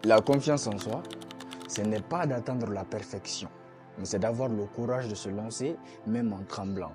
La confiance en soi, ce n'est pas d'attendre la perfection, mais c'est d'avoir le courage de se lancer, même en tremblant.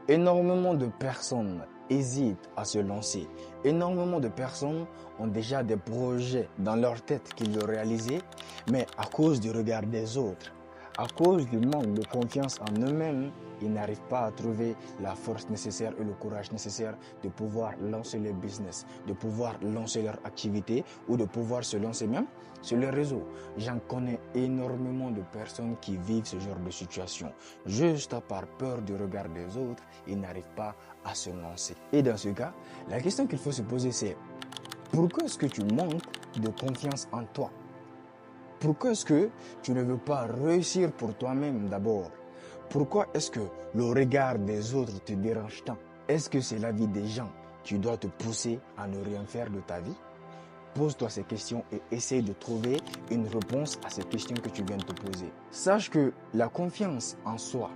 Énormément de personnes hésitent à se lancer. Énormément de personnes ont déjà des projets dans leur tête qu'ils veulent réaliser, mais à cause du regard des autres, à cause du manque de confiance en eux-mêmes, ils n'arrivent pas à trouver la force nécessaire et le courage nécessaire de pouvoir lancer leur business, de pouvoir lancer leur activité ou de pouvoir se lancer même sur les réseaux. J'en connais énormément de personnes qui vivent ce genre de situation. Juste par peur du regard des autres, ils n'arrivent pas à se lancer. Et dans ce cas, la question qu'il faut se poser, c'est pourquoi est-ce que tu manques de confiance en toi? Pourquoi est-ce que tu ne veux pas réussir pour toi-même d'abord? Pourquoi est-ce que le regard des autres te dérange tant? Est-ce que c'est la vie des gens qui doit te pousser à ne rien faire de ta vie? Pose-toi ces questions et essaye de trouver une réponse à ces questions que tu viens de te poser. Sache que la confiance en soi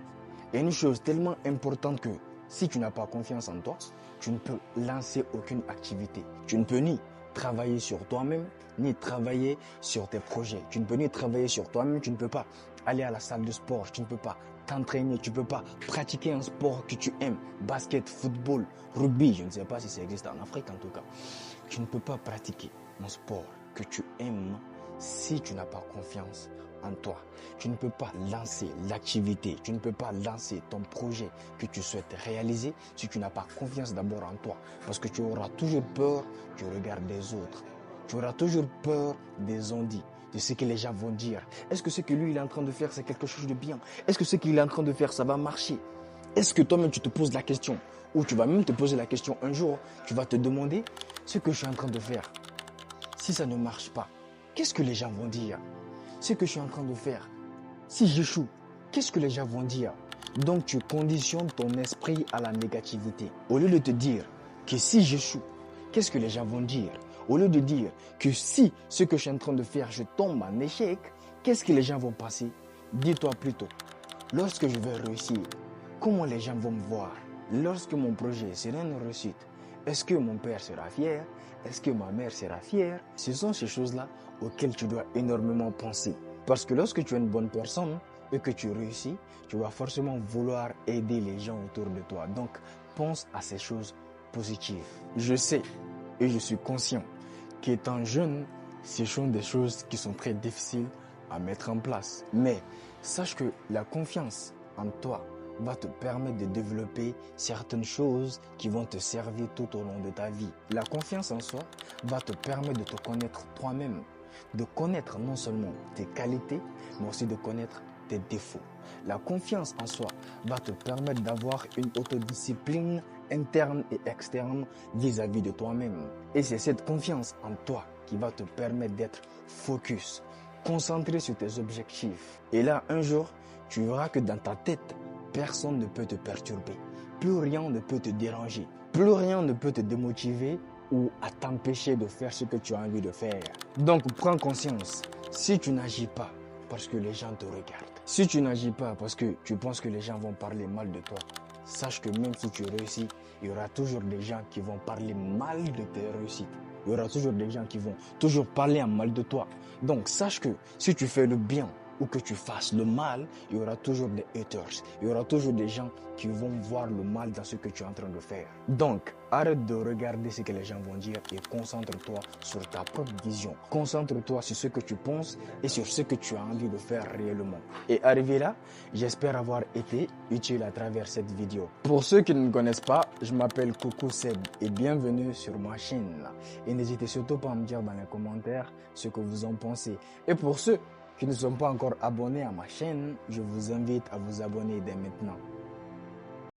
est une chose tellement importante que si tu n'as pas confiance en toi, tu ne peux lancer aucune activité. Tu ne peux ni travailler sur toi-même, ni travailler sur tes projets. Tu ne peux ni travailler sur toi-même, tu ne peux pas aller à la salle de sport, tu ne peux pas t'entraîner, tu ne peux pas pratiquer un sport que tu aimes, basket, football, rugby, je ne sais pas si ça existe en Afrique en tout cas. Tu ne peux pas pratiquer un sport que tu aimes si tu n'as pas confiance en toi. Tu ne peux pas lancer l'activité, tu ne peux pas lancer ton projet que tu souhaites réaliser si tu n'as pas confiance d'abord en toi. Parce que tu auras toujours peur du regard des autres. Tu auras toujours peur des ondits, de ce que les gens vont dire. Est-ce que ce que lui il est en train de faire c'est quelque chose de bien? Est-ce que ce qu'il est en train de faire ça va marcher? Est-ce que toi-même tu te poses la question? Ou tu vas même te poser la question un jour, tu vas te demander ce que je suis en train de faire. Si ça ne marche pas, qu'est-ce que les gens vont dire? Ce que je suis en train de faire, si j'échoue, qu'est-ce que les gens vont dire? Donc tu conditionnes ton esprit à la négativité. Au lieu de te dire que si j'échoue, qu'est-ce que les gens vont dire? Au lieu de dire que si ce que je suis en train de faire, je tombe en échec, qu'est-ce que les gens vont penser? Dis-toi plutôt, lorsque je vais réussir, comment les gens vont me voir? Lorsque mon projet sera une réussite, est-ce que mon père sera fier? Est-ce que ma mère sera fière? Ce sont ces choses-là auxquelles tu dois énormément penser. Parce que lorsque tu es une bonne personne et que tu réussis, tu vas forcément vouloir aider les gens autour de toi. Donc, pense à ces choses positives. Je sais et je suis conscient qu'étant jeune, ce sont des choses qui sont très difficiles à mettre en place. Mais sache que la confiance en toi va te permettre de développer certaines choses qui vont te servir tout au long de ta vie. La confiance en soi va te permettre de te connaître toi-même, de connaître non seulement tes qualités, mais aussi de connaître tes défauts. La confiance en soi va te permettre d'avoir une autodiscipline interne et externe vis-à-vis de toi-même. Et c'est cette confiance en toi qui va te permettre d'être focus, concentré sur tes objectifs. Et là, un jour, tu verras que dans ta tête, personne ne peut te perturber. Plus rien ne peut te déranger. Plus rien ne peut te démotiver ou à t'empêcher de faire ce que tu as envie de faire. Donc, prends conscience. Si tu n'agis pas parce que les gens te regardent, si tu n'agis pas parce que tu penses que les gens vont parler mal de toi, sache que même si tu réussis, il y aura toujours des gens qui vont parler mal de tes réussites. Il y aura toujours des gens qui vont toujours parler en mal de toi. Donc, sache que si tu fais le bien ou que tu fasses le mal, il y aura toujours des haters. Il y aura toujours des gens qui vont voir le mal dans ce que tu es en train de faire. Donc, arrête de regarder ce que les gens vont dire et concentre-toi sur ta propre vision. Concentre-toi sur ce que tu penses et sur ce que tu as envie de faire réellement. Et arrivé là, j'espère avoir été utile à travers cette vidéo. Pour ceux qui ne me connaissent pas, je m'appelle Coucou Seb et bienvenue sur ma chaîne. Et n'hésitez surtout pas à me dire dans les commentaires ce que vous en pensez. Et pour ceux qui ne sont pas encore abonnés à ma chaîne, je vous invite à vous abonner dès maintenant.